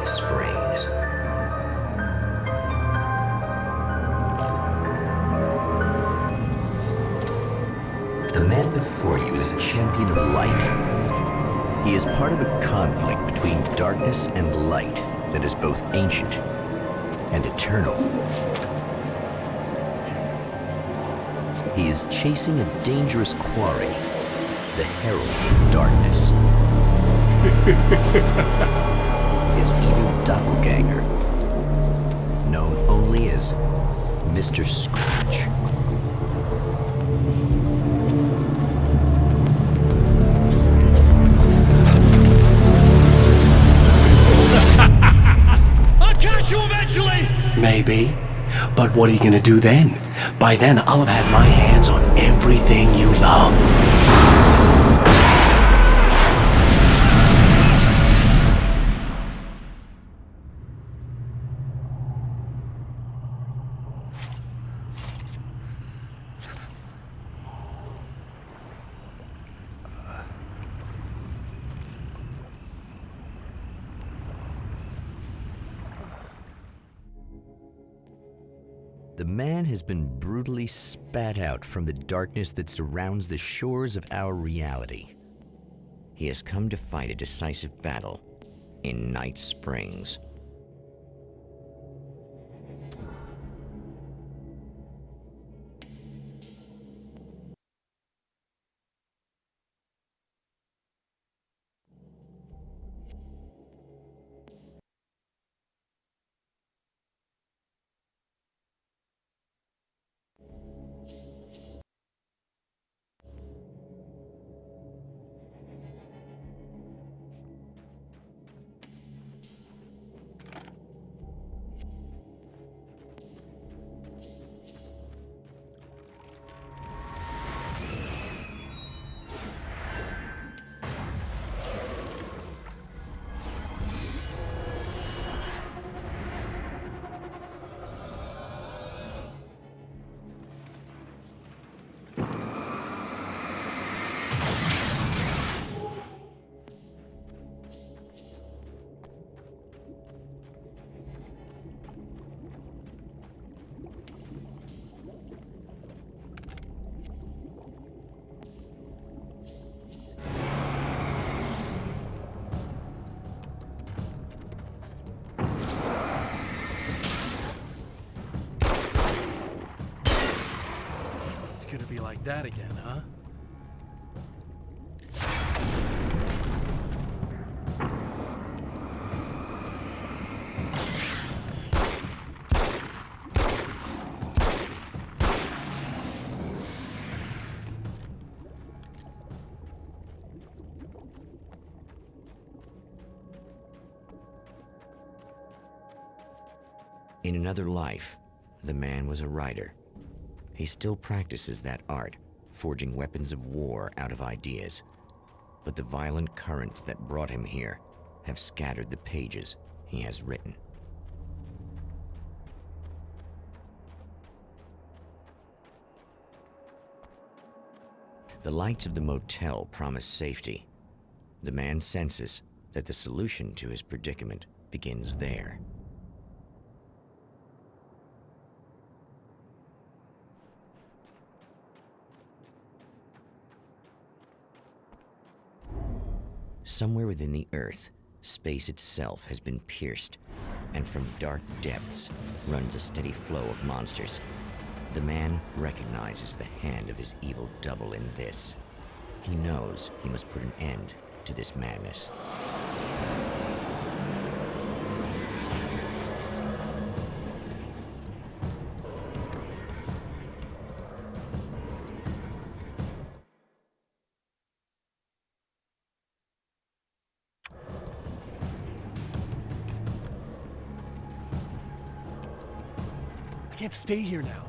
Night Springs. The man before you is a champion of light. He is part of a conflict between darkness and light that is both ancient and eternal. He is chasing a dangerous quarry, the Herald of Darkness. His evil doppelganger, known only as Mr. Scratch. I'll catch you eventually! Maybe. But what are you gonna do then? By then, I'll have had my hands on everything you love. The man has been brutally spat out from the darkness that surrounds the shores of our reality. He has come to fight a decisive battle in Night Springs. It's gonna be like that again, huh? In another life, the man was a writer. He still practices that art, forging weapons of war out of ideas. But the violent currents that brought him here have scattered the pages he has written. The lights of the motel promise safety. The man senses that the solution to his predicament begins there. Somewhere within the Earth, space itself has been pierced, and from dark depths runs a steady flow of monsters. The man recognizes the hand of his evil double in this. He knows he must put an end to this madness. I can't stay here now.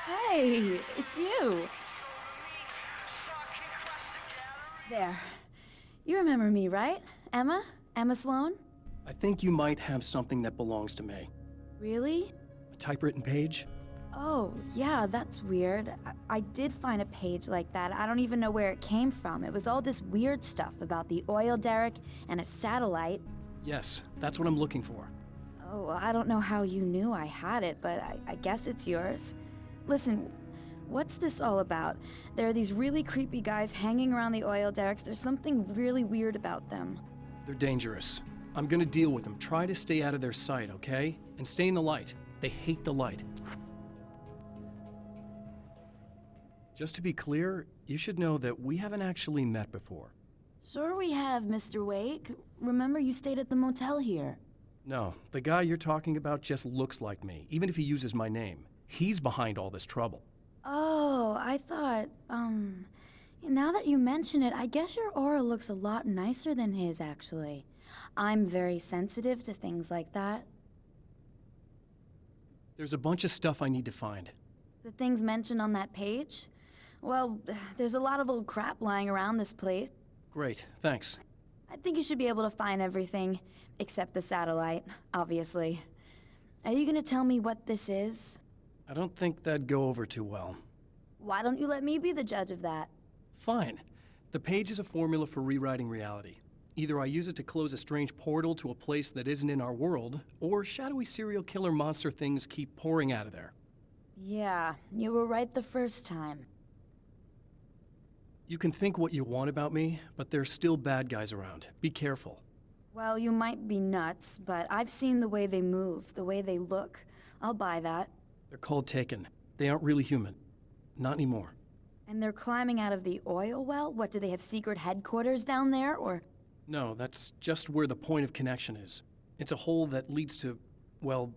Hey, it's you. There. You remember me, right? Emma? Emma Sloan? I think you might have something that belongs to me. Really? A typewritten page? Oh, yeah, that's weird. I did find a page like that. I don't even know where it came from. It was all this weird stuff about the oil derrick and a satellite. Yes, that's what I'm looking for. Oh, I don't know how you knew I had it, but I guess it's yours. Listen, what's this all about? There are these really creepy guys hanging around the oil derricks. There's something really weird about them. They're dangerous. I'm gonna deal with them. Try to stay out of their sight, okay? And stay in the light. They hate the light. Just to be clear, you should know that we haven't actually met before. Sure we have, Mr. Wake. Remember you stayed at the motel here. No, the guy you're talking about just looks like me, even if he uses my name. He's behind all this trouble. Oh, I thought, now that you mention it, I guess your aura looks a lot nicer than his, actually. I'm very sensitive to things like that. There's a bunch of stuff I need to find. The things mentioned on that page? Well, there's a lot of old crap lying around this place. Great, thanks. I think you should be able to find everything, except the satellite, obviously. Are you gonna tell me what this is? I don't think that'd go over too well. Why don't you let me be the judge of that? Fine. The page is a formula for rewriting reality. Either I use it to close a strange portal to a place that isn't in our world, or shadowy serial killer monster things keep pouring out of there. Yeah, you were right the first time. You can think what you want about me, but there's still bad guys around. Be careful. Well, you might be nuts, but I've seen the way they move, the way they look. I'll buy that. They're called Taken. They aren't really human. Not anymore. And they're climbing out of the oil well? What, do they have secret headquarters down there, or...? No, that's just where the point of connection is. It's a hole that leads to, well,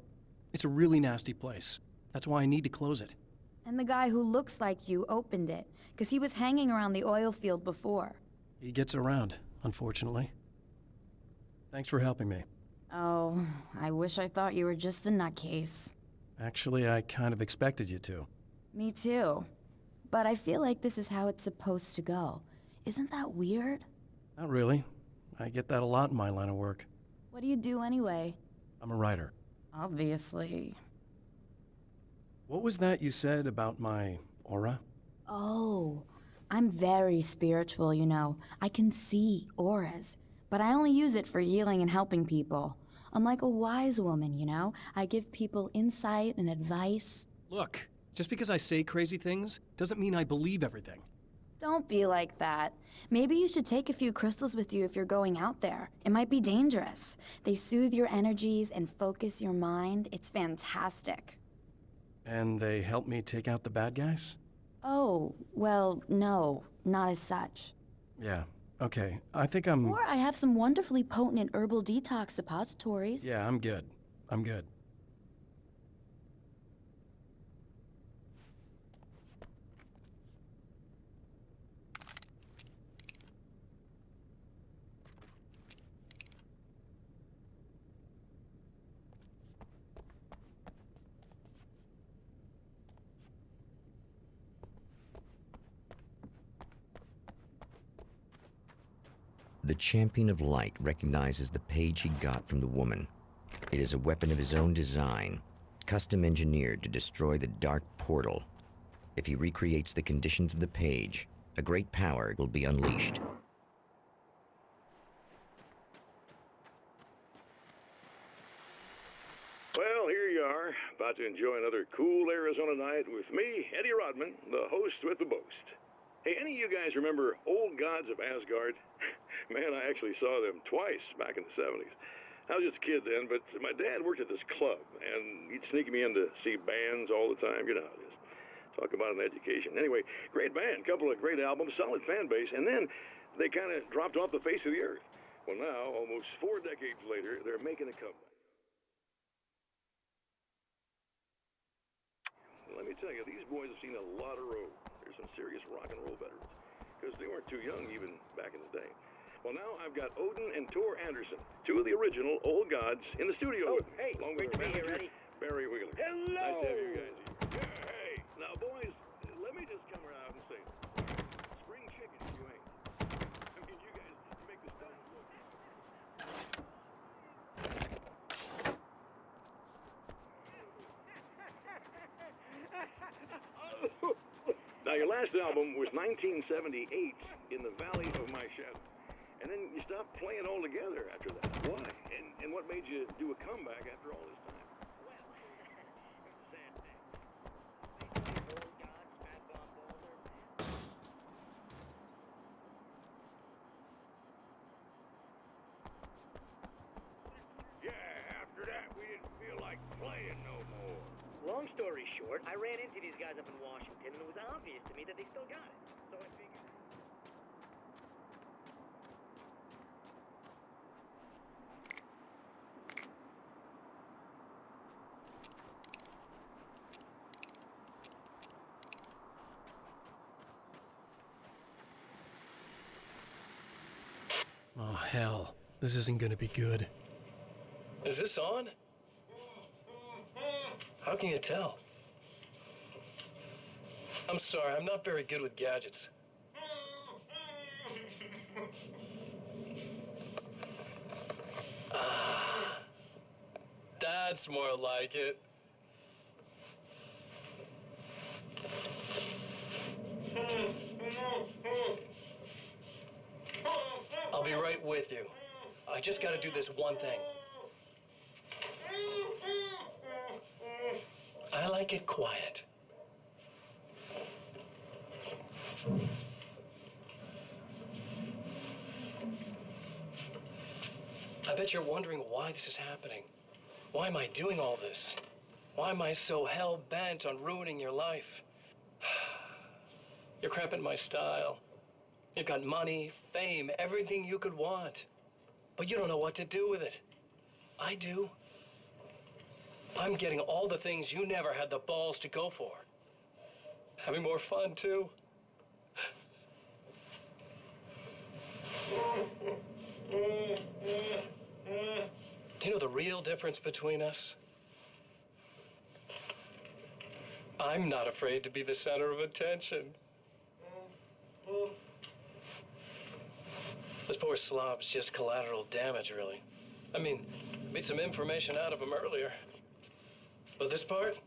it's a really nasty place. That's why I need to close it. And the guy who looks like you opened it, because he was hanging around the oil field before. He gets around, unfortunately. Thanks for helping me. Oh, I wish I thought you were just a nutcase. Actually, I kind of expected you to. Me too. But I feel like this is how it's supposed to go. Isn't that weird? Not really. I get that a lot in my line of work. What do you do anyway? I'm a writer. Obviously. What was that you said about my aura? Oh, I'm very spiritual, you know. I can see auras, but I only use it for healing and helping people. I'm like a wise woman, you know? I give people insight and advice. Look, just because I say crazy things doesn't mean I believe everything. Don't be like that. Maybe you should take a few crystals with you if you're going out there. It might be dangerous. They soothe your energies and focus your mind. It's fantastic. And they help me take out the bad guys? Oh, well, no, not as such. Yeah, okay. I think I'm... Or I have some wonderfully potent herbal detox suppositories. Yeah, I'm good. I'm good. The Champion of Light recognizes the page he got from the woman. It is a weapon of his own design, custom engineered to destroy the dark portal. If he recreates the conditions of the page, a great power will be unleashed. Well, here you are, about to enjoy another cool Arizona night with me, Eddie Rodman, the host with the boast. Hey, any of you guys remember Old Gods of Asgard? Man, I actually saw them twice back in the 70s. I was just a kid then, but my dad worked at this club, and he'd sneak me in to see bands all the time. You know how it is. Talk about an education. Anyway, great band, couple of great albums, solid fan base, and then they kind of dropped off the face of the earth. Well, now, almost 4 decades later, they're making a comeback. Let me tell you, these boys have seen a lot of road. They're some serious rock and roll veterans, because they weren't too young even back in the day. Well, now I've got Odin and Tor Anderson, two of the original Old Gods, in the studio with me. Hey, along great with to their be here, manager, Eddie. Barry Wheeler. Hello! Nice to have you guys here. Yeah, hey, Now, boys, let me just come around and say, spring chicken if you ain't. I mean, you guys make the stuff look. Now, your last album was 1978, In the Valley of My Shadow. And then you stopped playing altogether after that. Why? And what made you do a comeback after all this time? Yeah, after that, we didn't feel like playing no more. Long story short, I ran into these guys up in Washington, and it was obvious to me that they still got it. So I figured... Oh, hell. This isn't gonna be good. Is this on? How can you tell? I'm sorry, I'm not very good with gadgets. That's more like it. I'll be right with you. I just gotta do this one thing. I like it quiet. I bet you're wondering why this is happening. Why am I doing all this? Why am I so hell-bent on ruining your life? You're cramping my style. You've got money, fame, everything you could want. But you don't know what to do with it. I do. I'm getting all the things you never had the balls to go for. Having more fun, too. Do you know the real difference between us? I'm not afraid to be the center of attention. This poor slob's just collateral damage, really. I mean, made some information out of him earlier. But this part?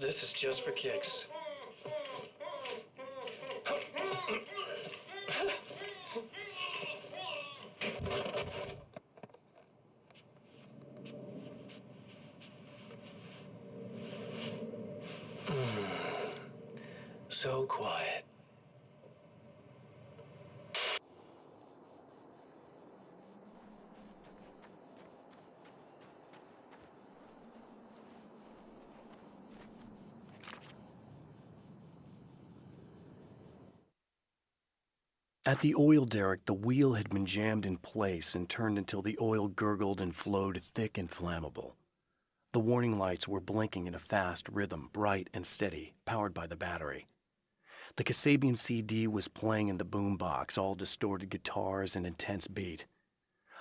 This is just for kicks. So quiet. At the oil derrick, the wheel had been jammed in place and turned until the oil gurgled and flowed thick and flammable. The warning lights were blinking in a fast rhythm, bright and steady, powered by the battery. The Kasabian CD was playing in the boombox, all distorted guitars and intense beat.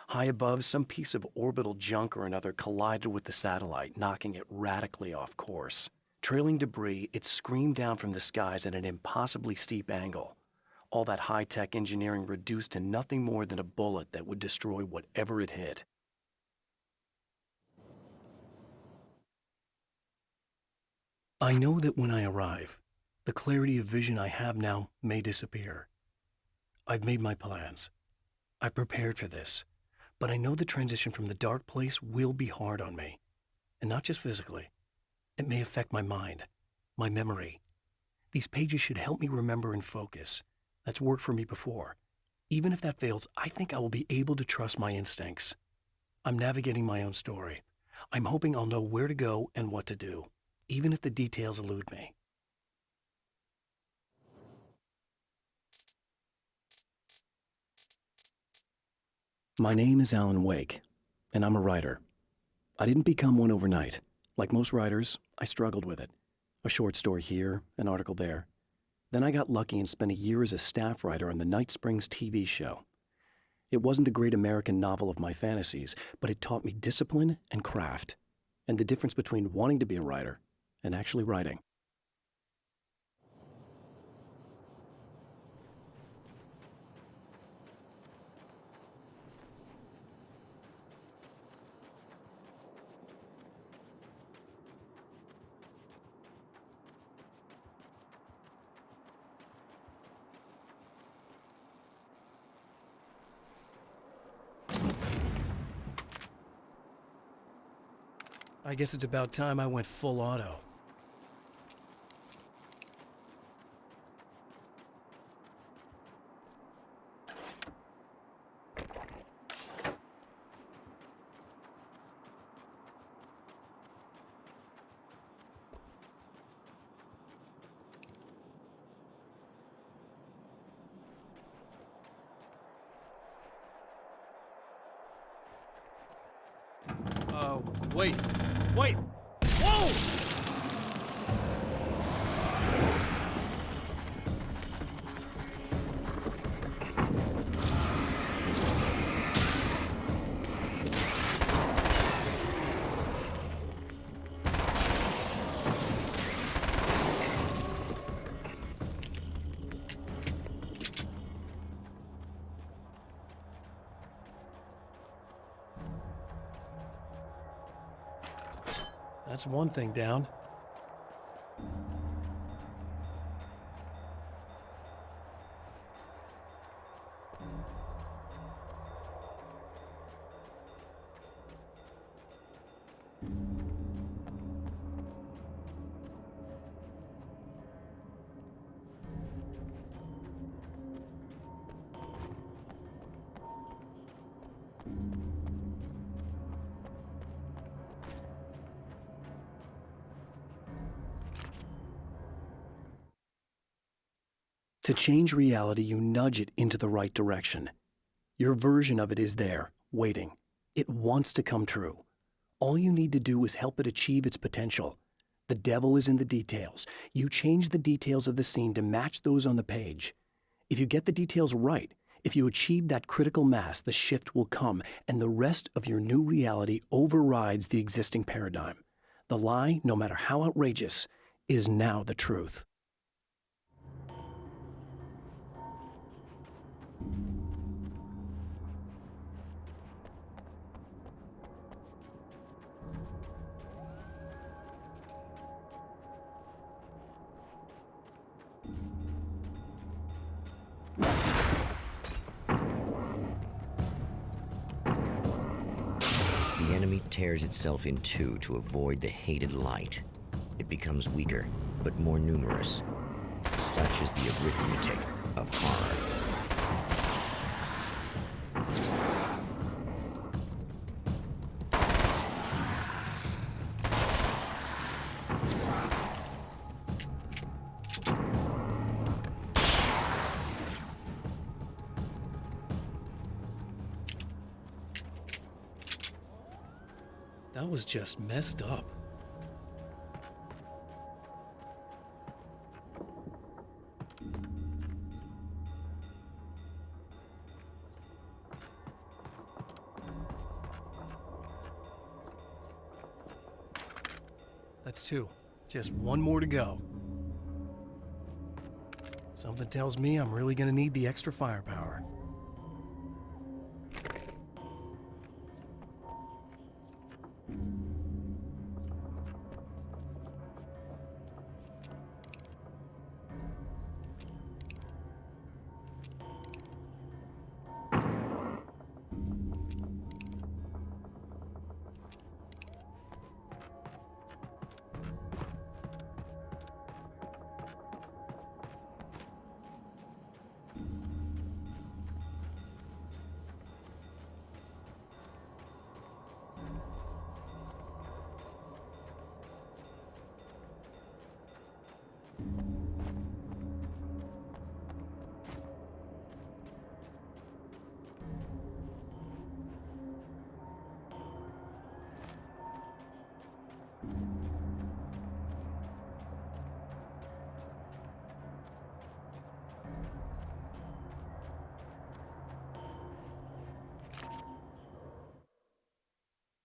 High above, some piece of orbital junk or another collided with the satellite, knocking it radically off course. Trailing debris, it screamed down from the skies at an impossibly steep angle. All that high-tech engineering reduced to nothing more than a bullet that would destroy whatever it hit. I know that when I arrive, the clarity of vision I have now may disappear. I've made my plans. I've prepared for this, but I know the transition from the dark place will be hard on me, and not just physically. It may affect my mind, my memory. These pages should help me remember and focus. That's worked for me before. Even if that fails, I think I will be able to trust my instincts. I'm navigating my own story. I'm hoping I'll know where to go and what to do, even if the details elude me. My name is Alan Wake, and I'm a writer. I didn't become one overnight. Like most writers, I struggled with it. A short story here, an article there. Then I got lucky and spent a year as a staff writer on the Night Springs TV show. It wasn't the great American novel of my fantasies, but it taught me discipline and craft, and the difference between wanting to be a writer and actually writing. I guess it's about time I went full auto. Wait. Wait! Whoa! That's one thing down. To change reality, you nudge it into the right direction. Your version of it is there, waiting. It wants to come true. All you need to do is help it achieve its potential. The devil is in the details. You change the details of the scene to match those on the page. If you get the details right, if you achieve that critical mass, the shift will come, and the rest of your new reality overrides the existing paradigm. The lie, no matter how outrageous, is now the truth. The enemy tears itself in two to avoid the hated light. It becomes weaker, but more numerous. Such is the arithmetic of horror. That was just messed up. That's two. Just one more to go. Something tells me I'm really gonna need the extra firepower.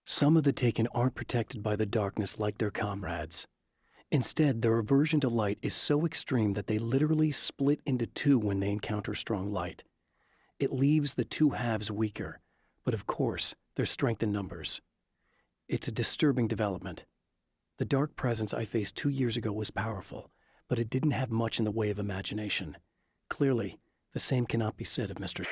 Some of the Taken aren't protected by the darkness like their comrades. Instead, their aversion to light is so extreme that they literally split into two when they encounter strong light. It leaves the two halves weaker, but of course, there's strength in numbers. It's a disturbing development. The dark presence I faced 2 years ago was powerful, but it didn't have much in the way of imagination. Clearly, the same cannot be said of Mr.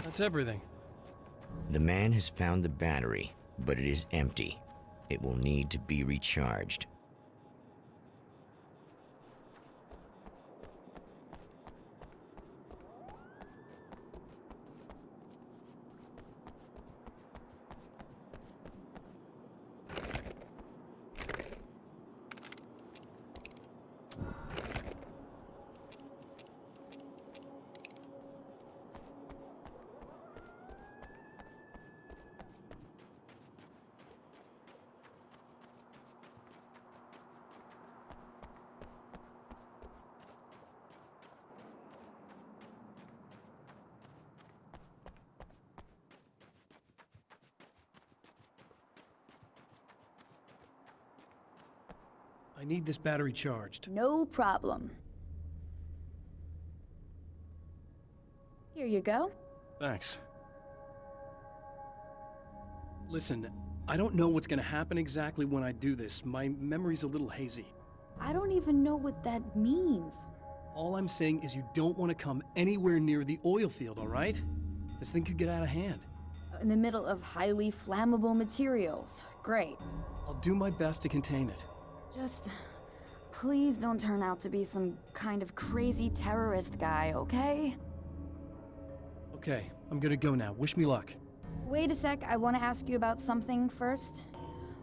That's everything. The man has found the battery, but it is empty. It will need to be recharged. I need this battery charged. No problem. Here you go. Thanks. Listen, I don't know what's gonna happen exactly when I do this. My memory's a little hazy. I don't even know what that means. All I'm saying is you don't want to come anywhere near the oil field, all right? This thing could get out of hand. In the middle of highly flammable materials. Great. I'll do my best to contain it. Just please don't turn out to be some kind of crazy terrorist guy, okay? Okay, I'm gonna go now. Wish me luck. Wait a sec, I want to ask you about something first.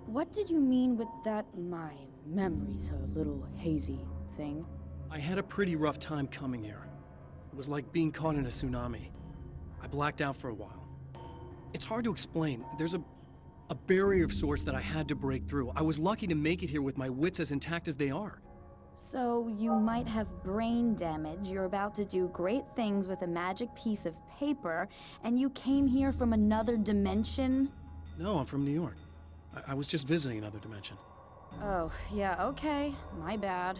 What did you mean with that my memory's a little hazy thing? I had a pretty rough time coming here. It was like being caught in a tsunami. I blacked out for a while. It's hard to explain. There's a barrier of sorts that I had to break through. I was lucky to make it here with my wits as intact as they are. So you might have brain damage, you're about to do great things with a magic piece of paper, and you came here from another dimension? No, I'm from New York. I was just visiting another dimension. Oh, yeah, okay. My bad.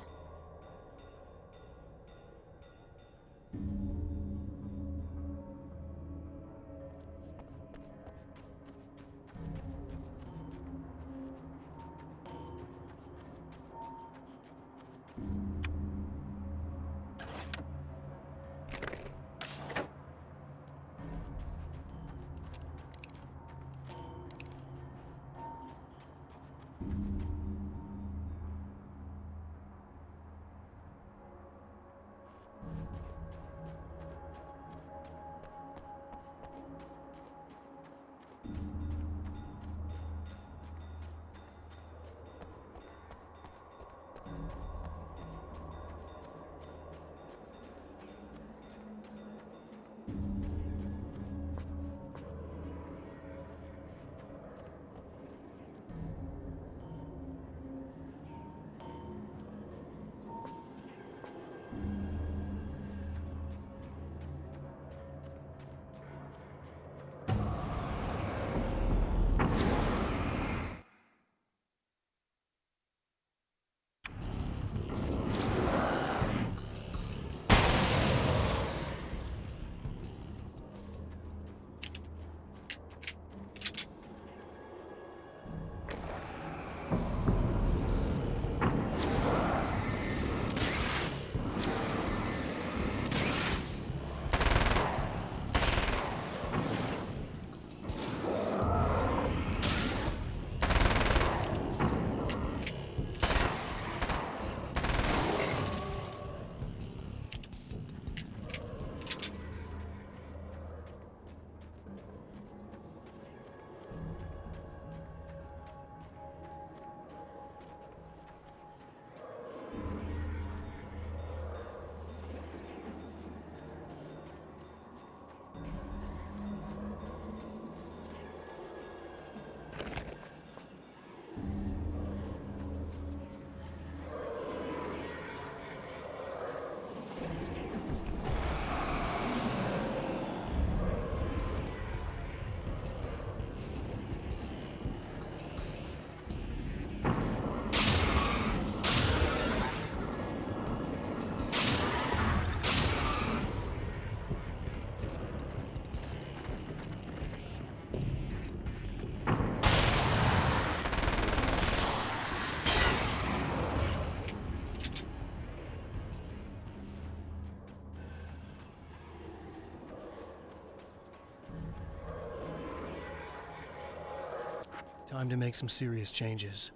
Time to make some serious changes.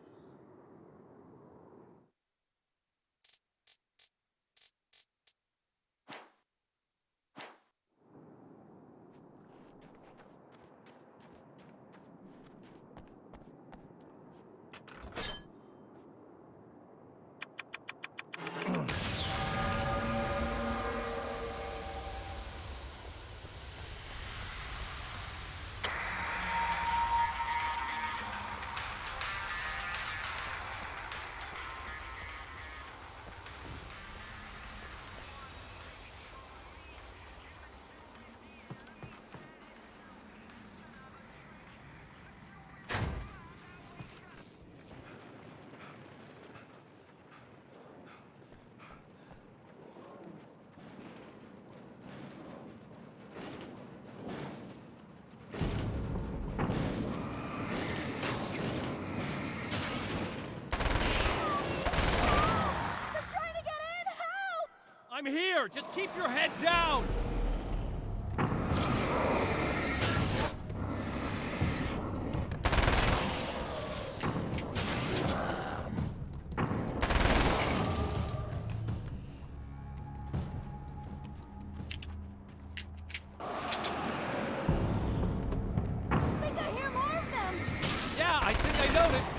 I'm here! Just keep your head down! I think I hear more of them! Yeah, I think I noticed.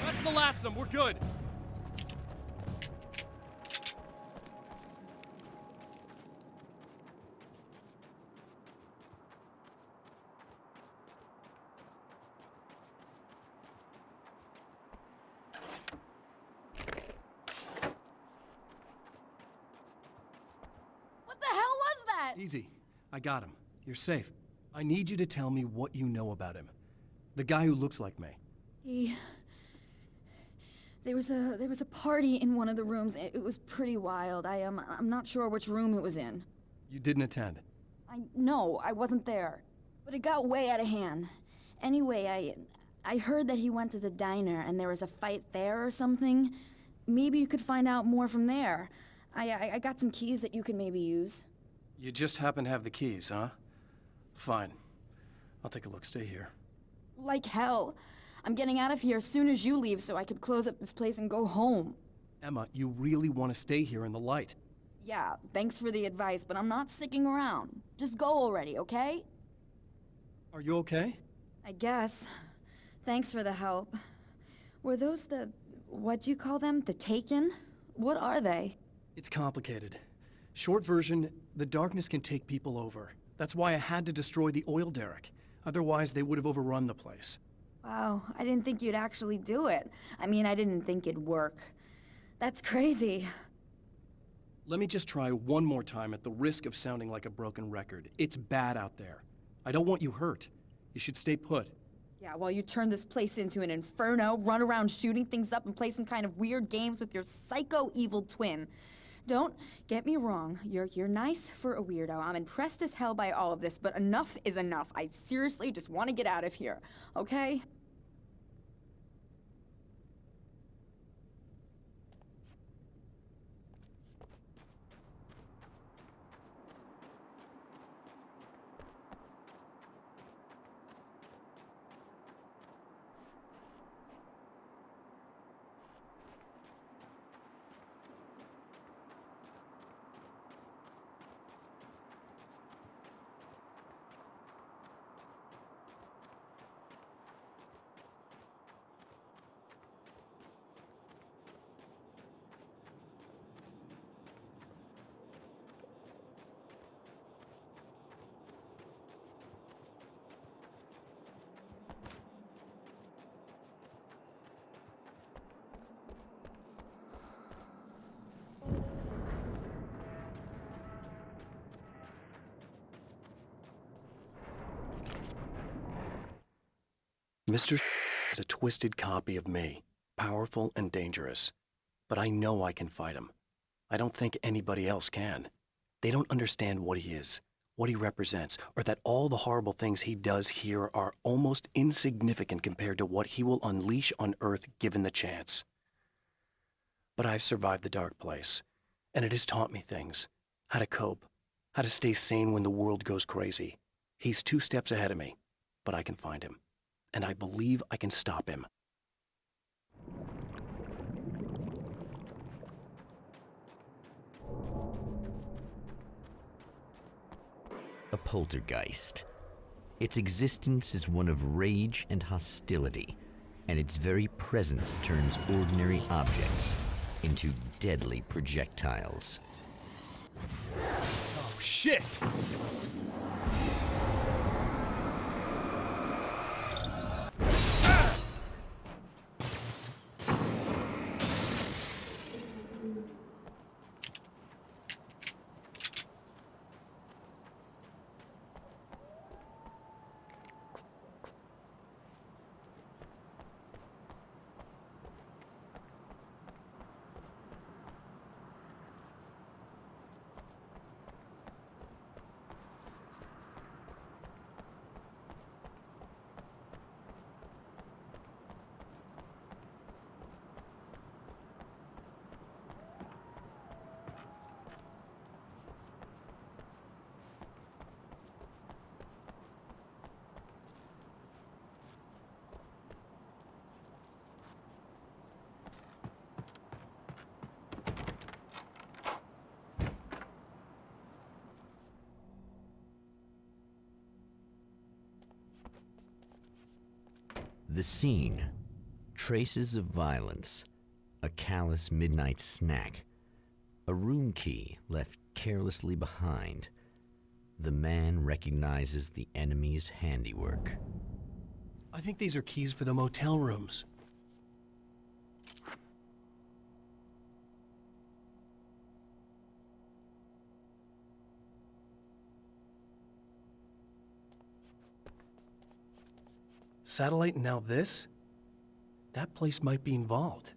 That's the last of them. We're good. What the hell was that? Easy. I got him. You're safe. I need you to tell me what you know about him. The guy who looks like me. There was a party in one of the rooms. It was pretty wild. I'm not sure which room it was in. You didn't attend. No, I wasn't there. But it got way out of hand. Anyway, I heard that he went to the diner and there was a fight there or something. Maybe you could find out more from there. I got some keys that you could maybe use. You just happen to have the keys, huh? Fine. I'll take a look. Stay here. Like hell. I'm getting out of here as soon as you leave so I could close up this place and go home. Emma, you really want to stay here in the light. Yeah, thanks for the advice, but I'm not sticking around. Just go already, okay? Are you okay? I guess. Thanks for the help. Were those what'd you call them? The Taken? What are they? It's complicated. Short version, the darkness can take people over. That's why I had to destroy the oil derrick. Otherwise, they would have overrun the place. Wow, I didn't think you'd actually do it. I mean, I didn't think it'd work. That's crazy. Let me just try one more time at the risk of sounding like a broken record. It's bad out there. I don't want you hurt. You should stay put. Yeah, while you turn this place into an inferno, run around shooting things up and play some kind of weird games with your psycho evil twin. Don't get me wrong, you're nice for a weirdo. I'm impressed as hell by all of this, but enough is enough. I seriously just want to get out of here, okay? Mr. is a twisted copy of me, powerful and dangerous. but I know I can fight him. I don't think anybody else can. They don't understand what he is, what he represents, or that all the horrible things he does here are almost insignificant compared to what he will unleash on Earth given the chance. But I've survived the dark place, and it has taught me things. How to cope, how to stay sane when the world goes crazy. He's 2 steps ahead of me, but I can find him, and I believe I can stop him. A poltergeist. Its existence is one of rage and hostility, and its very presence turns ordinary objects into deadly projectiles. Oh, shit! The scene. Traces of violence. A callous midnight snack. A room key left carelessly behind. The man recognizes the enemy's handiwork. I think these are keys for the motel rooms. Satellite and now this? That place might be involved.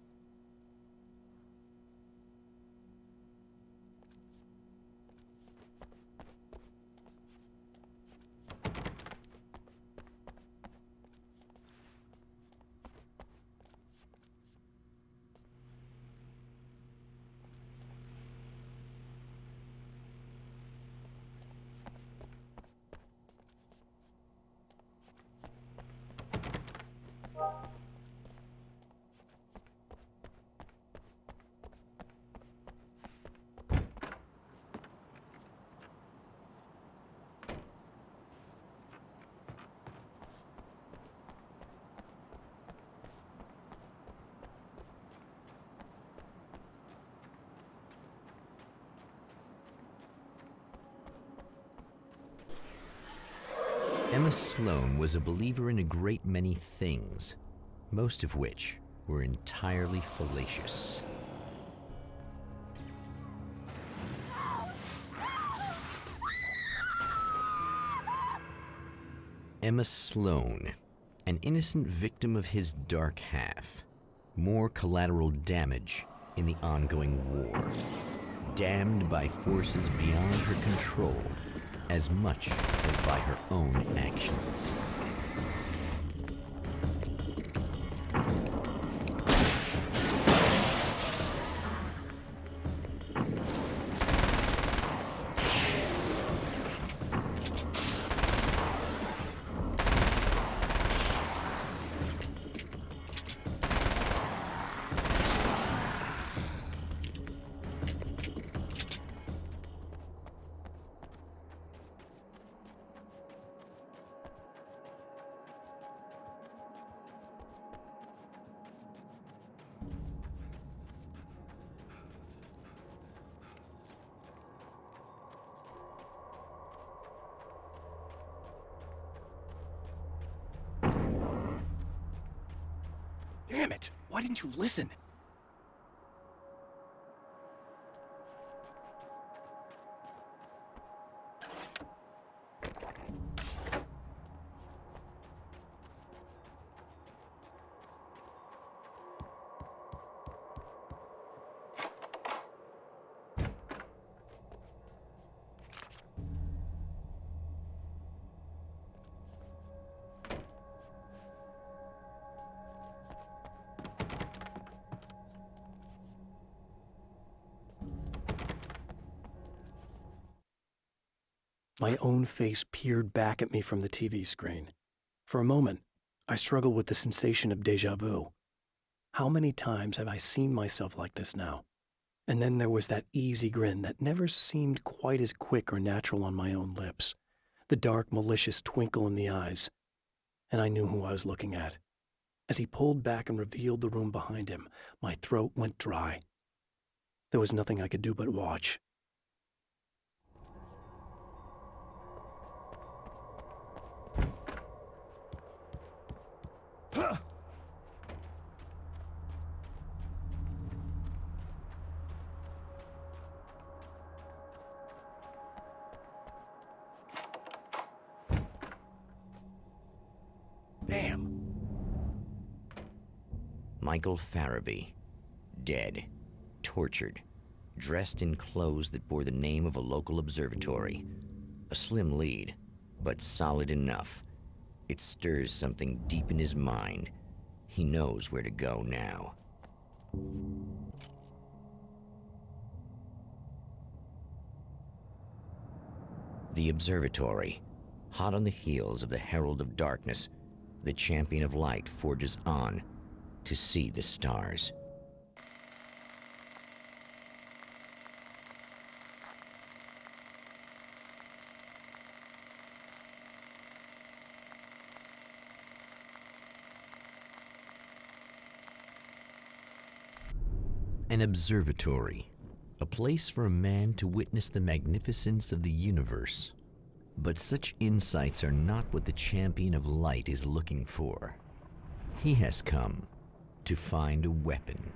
Emma Sloan was a believer in a great many things, most of which were entirely fallacious. Emma Sloan, an innocent victim of his dark half. More collateral damage in the ongoing war. Damned by forces beyond her control, as much as by her own actions. Damn it! Why didn't you listen? My own face peered back at me from the TV screen. For a moment, I struggled with the sensation of déjà vu. How many times have I seen myself like this now? And then there was that easy grin that never seemed quite as quick or natural on my own lips, the dark, malicious twinkle in the eyes. And I knew who I was looking at. As he pulled back and revealed the room behind him, my throat went dry. There was nothing I could do but watch. Damn. Michael Farabee, dead, tortured, dressed in clothes that bore the name of a local observatory. A slim lead, but solid enough. It stirs something deep in his mind. He knows where to go now. The observatory, hot on the heels of the Herald of Darkness, the champion of light forges on to see the stars. An observatory, a place for a man to witness the magnificence of the universe. But such insights are not what the champion of light is looking for. He has come to find a weapon.